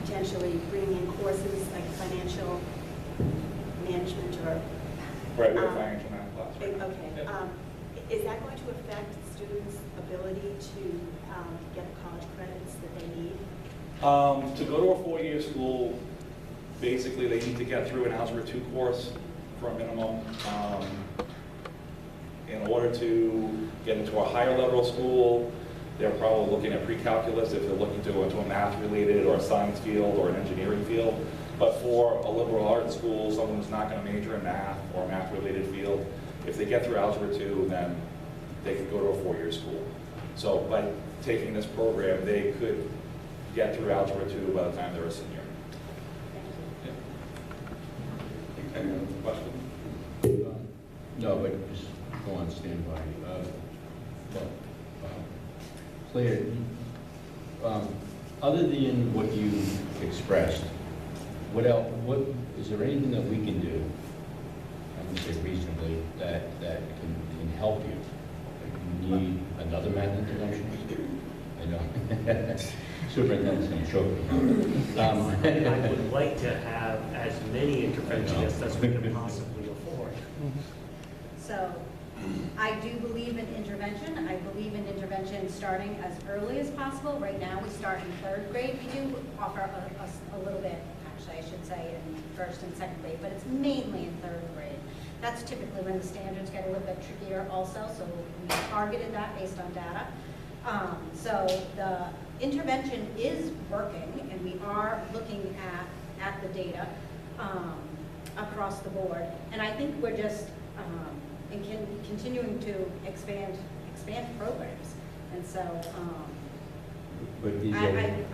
potentially bringing in courses like financial management or... Right, we have a financial math class. Right? Okay. Yep. Is that going to affect students' ability to get the college credits that they need? To go to a 4-year school, basically they need to get through an Algebra 2 course for a minimum. In order to get into a higher level school, they're probably looking at pre-calculus if they're looking to go into a math-related or a science field or an engineering field. But for a liberal arts school, someone who's not going to major in math or a math-related field, if they get through Algebra 2, then they could go to a 4-year school. So by taking this program, they could get through Algebra 2 by the time they're a senior. Yeah. Any other questions? No, but just go on standby. Claire, other than what you expressed, what else? What is there anything that we can do? I would say reasonably that can help you. Like you need another math intervention. I know. Superintendent's going to choke. I would like to have as many interventionists as we can possibly afford. So I do believe in intervention. I believe in intervention starting as early as possible. Right now we start in 3rd grade. We do offer a little bit, actually I should say, in 1st and 2nd grade, but it's mainly in 3rd grade. That's typically when the standards get a little bit trickier also, so we targeted that based on data. So the intervention is working, and we are looking at the data across the board. And I think we're just continuing to expand programs. And so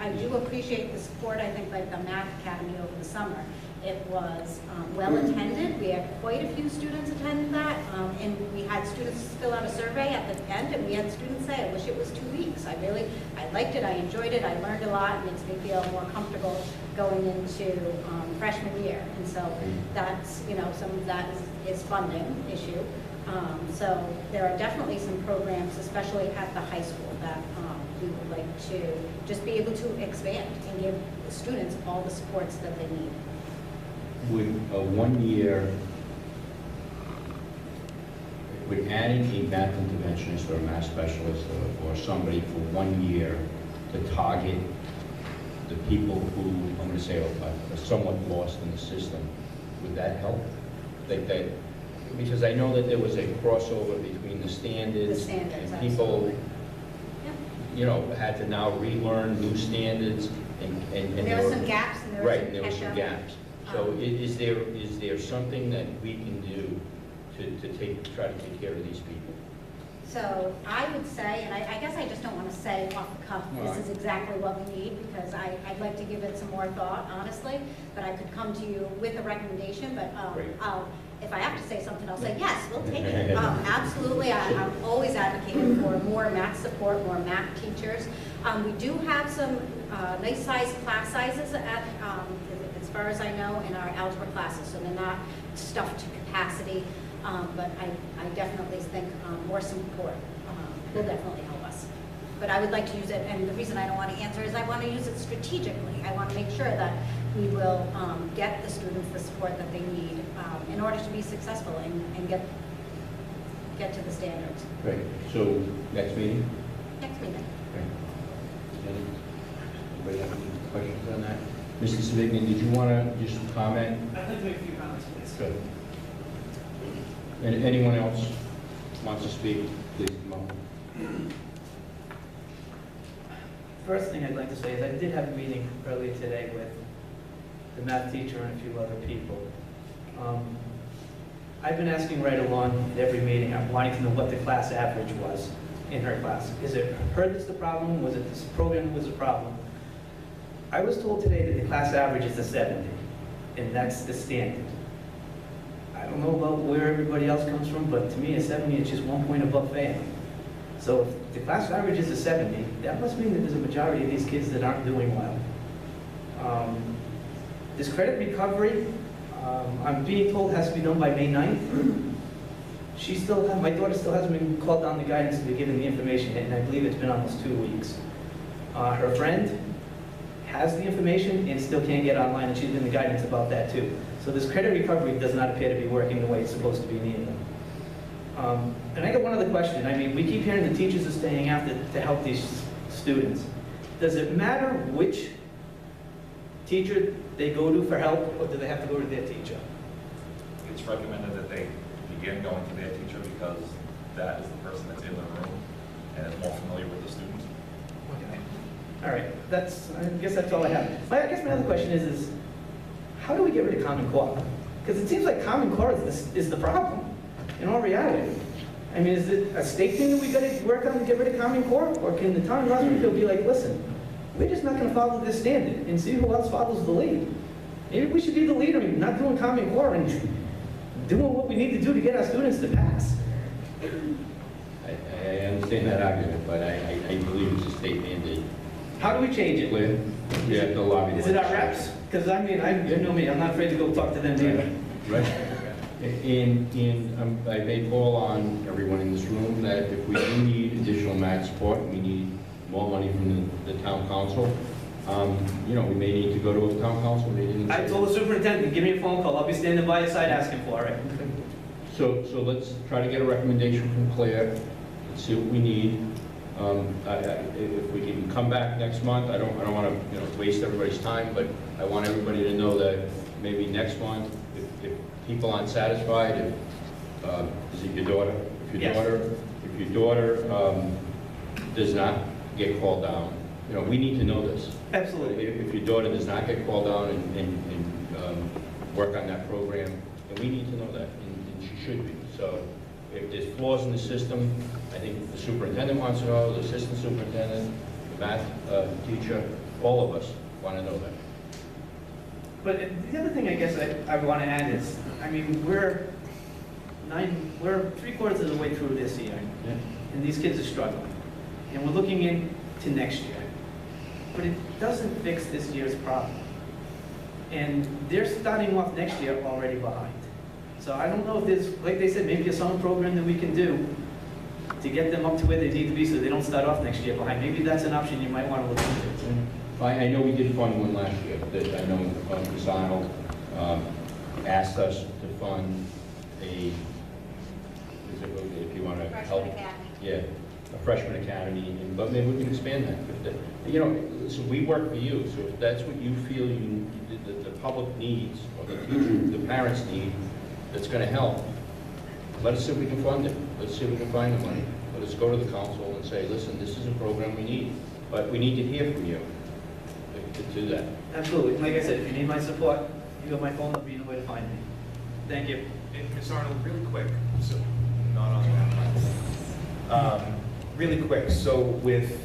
I do appreciate the support. I think like the Math Academy over the summer, it was well attended. We had quite a few students attend that, and we had students fill out a survey at the end, and we had students say, I wish it was 2 weeks. I liked it, I enjoyed it, I learned a lot. It makes me feel more comfortable going into freshman year. And so that's, some of that is funding issue. So there are definitely some programs, especially at the high school, that we would like to just be able to expand and give the students all the supports that they need. Would a 1 year, would adding a math interventionist or a math specialist or somebody for 1 year to target the people who, I'm going to say, are somewhat lost in the system, would that help? Because I know that there was a crossover between the standards and people, had to now relearn new standards, and there were some gaps, and there were and there were some gaps. So is there something that we can do to try to take care of these people? So I would say, and I guess I just don't want to say off the cuff, this is exactly what we need, because I'd like to give it some more thought, honestly, but I could come to you with a recommendation, but if I have to say something, I'll say, yes, we'll take it. Absolutely, I'm always advocating for more math support, more math teachers. We do have some nice sized class sizes at, as far as I know, in our algebra classes, so they're not stuffed to capacity, but I definitely think more support will definitely help us. But I would like to use it, and the reason I don't want to answer is I want to use it strategically. I want to make sure that we will get the students the support that they need in order to be successful and get to the standards. Great. So next meeting? Next meeting. Anybody have any questions on that? Mr. Savigny, did you want to just comment? I'd like to make a few comments, please. Good. And anyone else wants to speak, please come up. First thing I'd like to say is I did have a meeting earlier today with the math teacher and a few other people. I've been asking right along at every meeting, I'm wanting to know what the class average was in her class. Is it her that's the problem? Was it this program that was the problem? I was told today that the class average is a 70, and that's the standard. I don't know about where everybody else comes from, but to me a 70 is just 1 point above failing. So if the class average is a 70, that must mean that there's a majority of these kids that aren't doing well. This credit recovery, I'm being told has to be done by May 9th. My daughter still hasn't been called down the guidance to be given the information, and I believe it's been almost 2 weeks. Her friend has the information and still can't get online, and she's been the guidance about that too. So this credit recovery does not appear to be working the way it's supposed to be needed. And I got one other question. I mean, we keep hearing the teachers are staying after to help these students. Does it matter which teacher they go to for help, or do they have to go to their teacher? It's recommended that they begin going to their teacher because that is the person that's in the room and is more familiar with the student. Okay. All right, I guess that's all I have. I guess my other question is how do we get rid of Common Core? Because it seems like Common Core is the problem in all reality. I mean, is it a state thing that we got to work on to get rid of Common Core? Or can the town of Smithfield be like, listen, we're just not going to follow this standard and see who else follows the lead? Maybe we should be the leader in not doing Common Core and doing what we need to do to get our students to pass. I understand that argument, but I believe it's a state mandate. How do we change it? Where we have to lobby. Is it our reps? Because I mean, you know me, I'm not afraid to go talk to them either. Right. And I may call on everyone in this room that if we do need additional math support, we need more money from the town council. You know, we may need to go to a town council meeting. I told the superintendent, give me a phone call, I'll be standing by your side asking for it. So let's try to get a recommendation from Claire, let's see what we need. If we can come back next month, I don't want to waste everybody's time, but I want everybody to know that maybe next month, if people aren't satisfied, is it your daughter? If your daughter does not get called down, we need to know this. Absolutely. If your daughter does not get called down and work on that program, then we need to know that, and she should be. So if there's flaws in the system, I think the superintendent wants to know, the assistant superintendent, the math teacher, all of us want to know that. But the other thing I guess I want to add is, I mean, we're 3/4 of the way through this year, Yeah. and these kids are struggling. And we're looking into next year. But it doesn't fix this year's problem. And they're starting off next year already behind. So I don't know if there's, like they said, maybe a summer program that we can do to get them up to where they need to be so they don't start off next year behind. Maybe that's an option you might want to look into. I know we did fund one last year, that I know Casano asked us to fund if you want to help. Freshman Academy. Yeah, a freshman academy, but maybe we can expand that. So we work for you, so if that's what you feel the public needs, or the parents need, that's going to help, let us see if we can fund it. Let's see if we can find the money. Let us go to the council and say, listen, this is a program we need, but we need to hear from you to do that. Absolutely. Like I said, if you need my support, you got my phone number, you know where to find me. Thank you. And Ms. Arnold, really quick, so not on that. Really quick, so with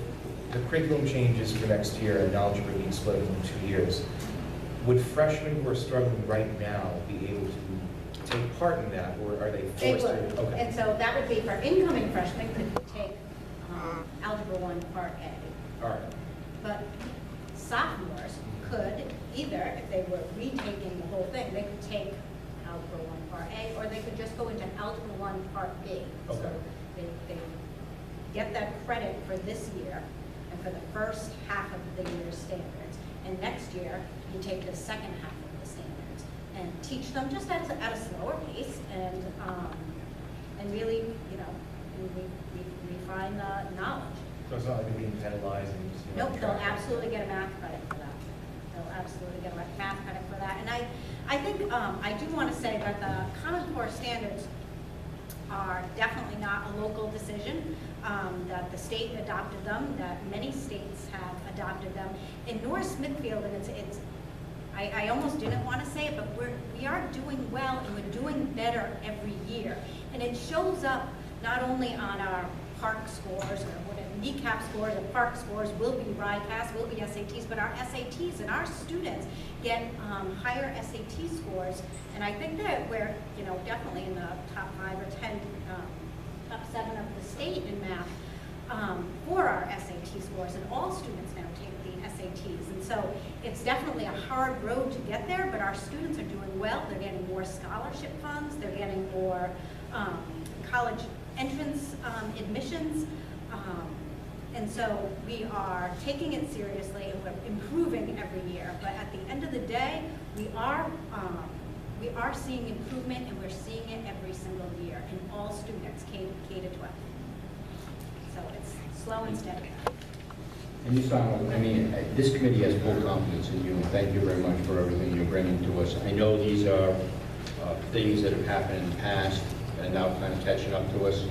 the curriculum changes for next year and algebra being split into 2 years, would freshmen who are struggling right now be able to take part in that, or are they They forced would. to? Okay. And so that would be for incoming freshmen could take Algebra 1 Part A. All right. But sophomores could either, if they were retaking the whole thing, they could take Algebra 1 Part A, or they could just go into Algebra 1 Part B. Okay. So they get that credit for this year and for the first half of the year's standards. And next year, you take the second half of the standards and teach them just at a slower pace and really, refine the knowledge. So it's not like they're being penalized and just, Nope, they'll absolutely get a math credit for that. They'll absolutely get a math credit for that. And I think, I do want to say that the Common Core standards are definitely not a local decision, that the state adopted them, that many states have adopted them. In North Smithfield, and I almost didn't want to say it, but we are doing well and we're doing better every year. And it shows up not only on our PARC scores or whatever, kneecap scores or PARC scores, will be RICAS, will be SATs, but our SATs and our students get higher SAT scores. And I think that we're, definitely in the top 5 or 10, top 7 of the state in math for our SAT scores. And all students now take the SATs. And so it's definitely a hard road to get there, but our students are doing well. They're getting more scholarship funds. They're getting more college entrance admissions. And so we are taking it seriously and we're improving every we are seeing improvement, and we're seeing it every single year in all students, K to 12. So it's slow and steady. And you saw, I mean, this committee has full confidence in you, and thank you very much for everything you're bringing to us. I know these are things that have happened in the past and now kind of catching up to us.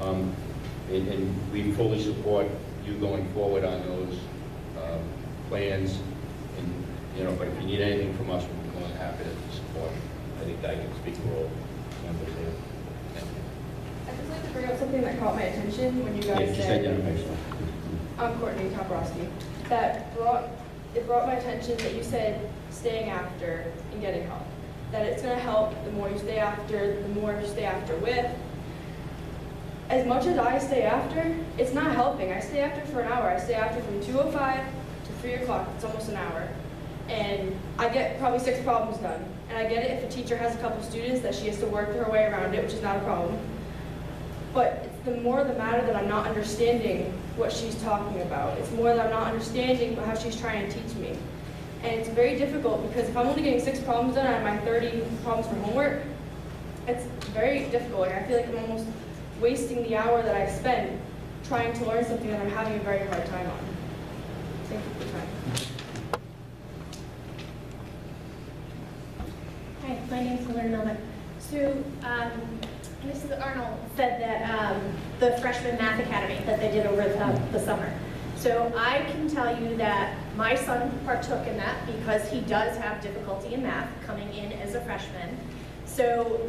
And we fully support you going forward on those plans. And, you know, but if you need anything from us, we're more than happy to support. I think I can speak for all members here. Thank you. I'd just like to bring up something that caught my attention when you guys Yeah, just said, identify yourself. I'm Courtney Toporowski, it brought my attention that you said staying after and getting help. That it's going to help the more you stay after, the more you stay after with. As much as I stay after, it's not helping. I stay after for an hour. I stay after from 2:05 to 3 o'clock. It's almost an hour. And I get probably 6 problems done. And I get it if a teacher has a couple students that she has to work her way around it, which is not a problem. But it's the more the matter that I'm not understanding what she's talking about. It's more that I'm not understanding how she's trying to teach me. And it's very difficult because if I'm only getting 6 problems done out of my 30 problems for homework, it's very difficult. I feel like I'm almost wasting the hour that I spend trying to learn something that I'm having a very hard time on. Thank you for your time. Hi, my name's Lauren Miller. So, Mrs. Arnold said that the freshman math academy that they did over the summer. So I can tell you that my son partook in that because he does have difficulty in math coming in as a freshman. So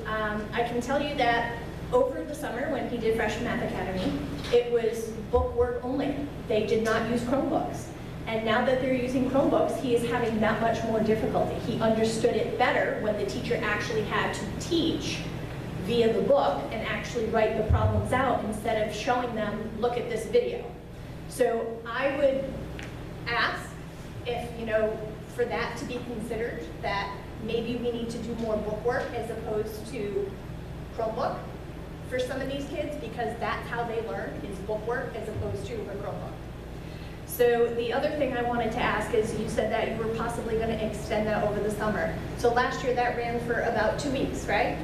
I can tell you that over the summer when he did freshman math academy, it was book work only. They did not use Chromebooks. And now that they're using Chromebooks, he is having that much more difficulty. He understood it better when the teacher actually had to teach via the book and actually write the problems out instead of showing them, look at this video. So I would ask if, you know, for that to be considered, that maybe we need to do more book work as opposed to Chromebook for some of these kids, because that's how they learn, is book work as opposed to a Chromebook. So the other thing I wanted to ask is, you said that you were possibly going to extend that over the summer. So last year that ran for about 2 weeks, right?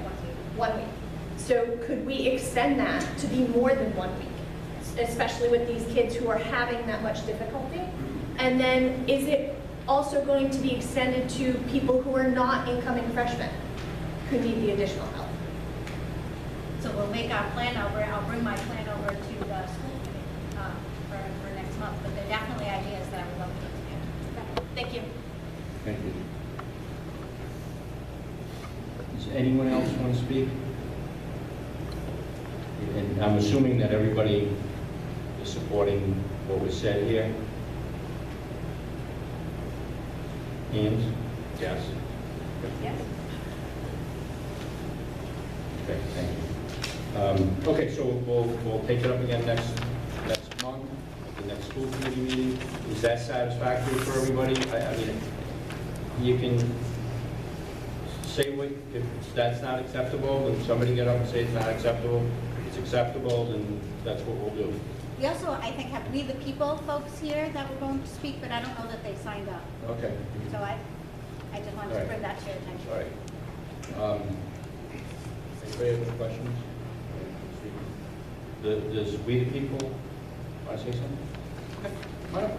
1 week. So could we extend that to be more than 1 week, especially with these kids who are having that much difficulty? And then is it also going to be extended to people who are not incoming freshmen who need the additional help? So we'll make our plan over. I'll bring my plan over to the school committee for next month, but there are definitely ideas that I would love to do. Thank you. Thank you. Does anyone else want to speak? And I'm assuming that everybody is supporting what was said here. Hands? Yes. Yes. Okay, thank you. Okay, so we'll take it up again next month, at the next school committee meeting. Is that satisfactory for everybody? I mean, you can say what, if that's not acceptable, then somebody get up and say it's not acceptable. If it's acceptable, then that's what we'll do. We also, I think, have We the People folks here that were going to speak, but I don't know that they signed up. Okay. So I just wanted to bring that to your attention. All right. Anybody have any questions? Does We the People want to say something? Okay. Come on up.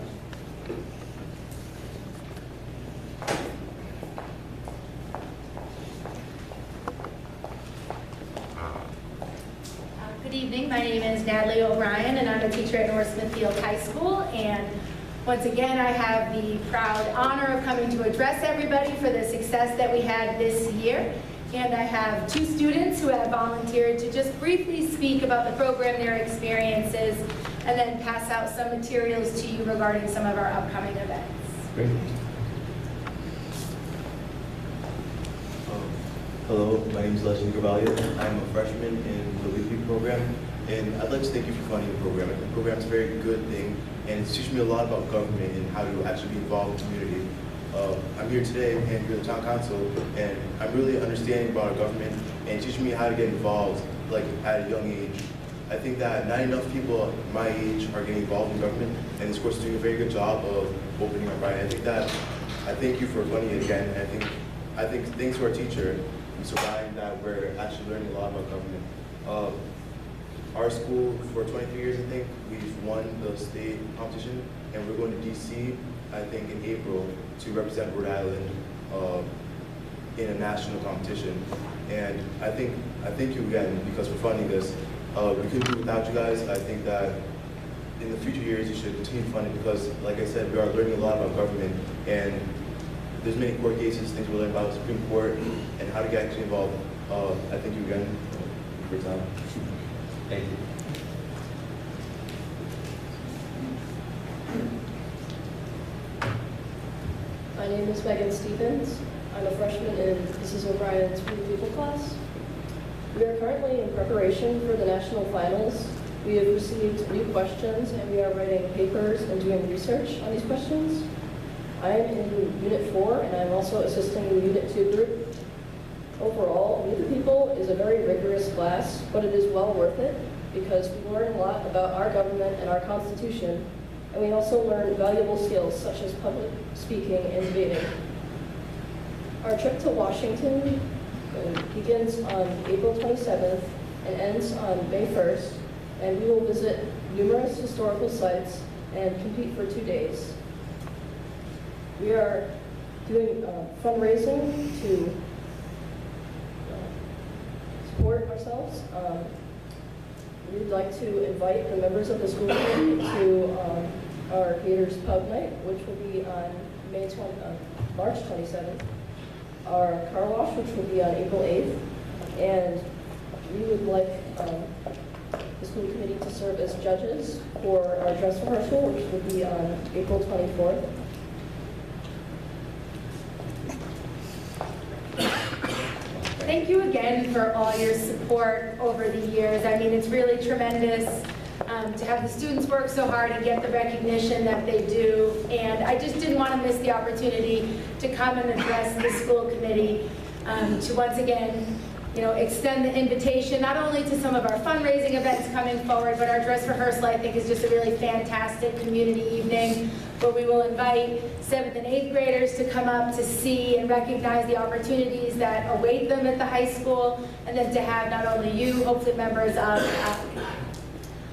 Good evening, my name is Natalie O'Brien and I'm a teacher at North Smithfield High School, and once again I have the proud honor of coming to address everybody for the success that we had this year. And I have 2 students who have volunteered to just briefly speak about the program, their experiences, and then pass out some materials to you regarding some of our upcoming events. Great. Hello, my name is Leslie Carvalho. I'm a freshman in the Weekly program, and I'd like to thank you for funding the program. The program's a very good thing, and it's teaching me a lot about government and how to actually be involved in the community. I'm here today and you're the town council, and I'm really understanding about our government and teaching me how to get involved, like at a young age. I think that not enough people my age are getting involved in government, and this course is doing a very good job of opening our mind. I thank you for funding it again, and I think I think thanks to our teacher, Mr. Ryan, that we're actually learning a lot about government. Our school, for 23 years, I think, we've won the state competition, and we're going to DC, I think, in April to represent Rhode Island in a national competition. And I thank you again because for funding this. We couldn't do it without you guys. I think that in the future years, you should continue funding because, like I said, we are learning a lot about government, and there's many court cases, things we're learning about the Supreme Court, and how to get actually involved. I thank you again for your time. Thank you. My name is Megan Stevens. I'm a freshman in Mrs. O'Brien's People class. We are currently in preparation for the national finals. We have received new questions and we are writing papers and doing research on these questions. I am in Unit 4 and I'm also assisting the Unit 2 group. Overall, Meet the People is a very rigorous class, but it is well worth it because we learn a lot about our government and our Constitution, and we also learn valuable skills such as public speaking and debating. Our trip to Washington begins on April 27th and ends on May 1st, and we will visit numerous historical sites and compete for 2 days. We are doing fundraising to support ourselves. We'd like to invite the members of the school committee to our Gators Pub Night, which will be on March 27th. Our car wash, which will be on April 8th. And we would like the school committee to serve as judges for our dress rehearsal, which will be on April 24th. Thank you again for all your support over the years. I mean, it's really tremendous to have the students work so hard and get the recognition that they do. And I just didn't want to miss the opportunity to come and address the school committee to once again, extend the invitation, not only to some of our fundraising events coming forward, but our dress rehearsal, I think, is just a really fantastic community evening where we will invite 7th and 8th graders to come up to see and recognize the opportunities that await them at the high school, and then to have not only you, hopefully members of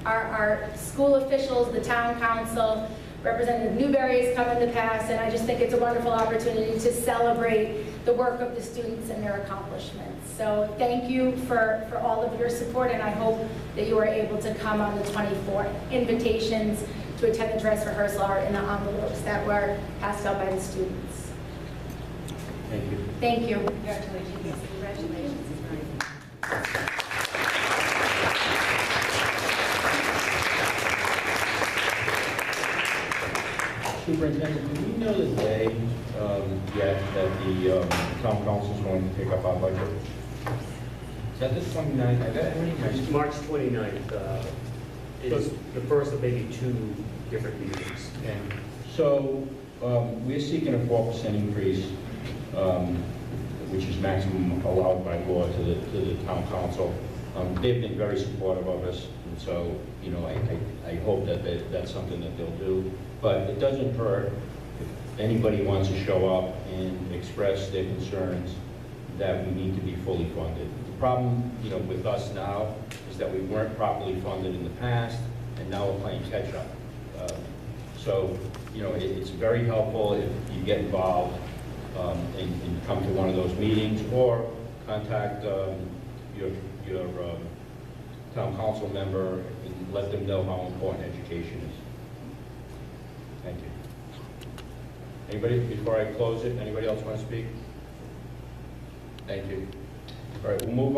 our school officials, the town council, Representative Newberry has come in the past, and I just think it's a wonderful opportunity to celebrate the work of the students and their accomplishments. So thank you for all of your support, and I hope that you are able to come on the 24th. Invitations to attend the dress rehearsal are in the envelopes that were passed out by the students. Thank you. Thank you. Congratulations. Congratulations. Superintendent, do we know the day yet that the town council is going to take up our budget? Is that the 29th? I got it. March 29th is the first of maybe 2 different meetings. Okay. So we're seeking a 4% increase, which is maximum allowed by law to the town council. They've been very supportive of us, and so I hope that that's something that they'll do. But it doesn't hurt if anybody wants to show up and express their concerns that we need to be fully funded. The problem, with us now is that we weren't properly funded in the past, and now we're playing catch up. So, it's very helpful if you get involved and come to one of those meetings, or contact your town council member and let them know how important education is. Thank you. Anybody, before I close it, anybody else want to speak? Thank you. All right, we'll move on.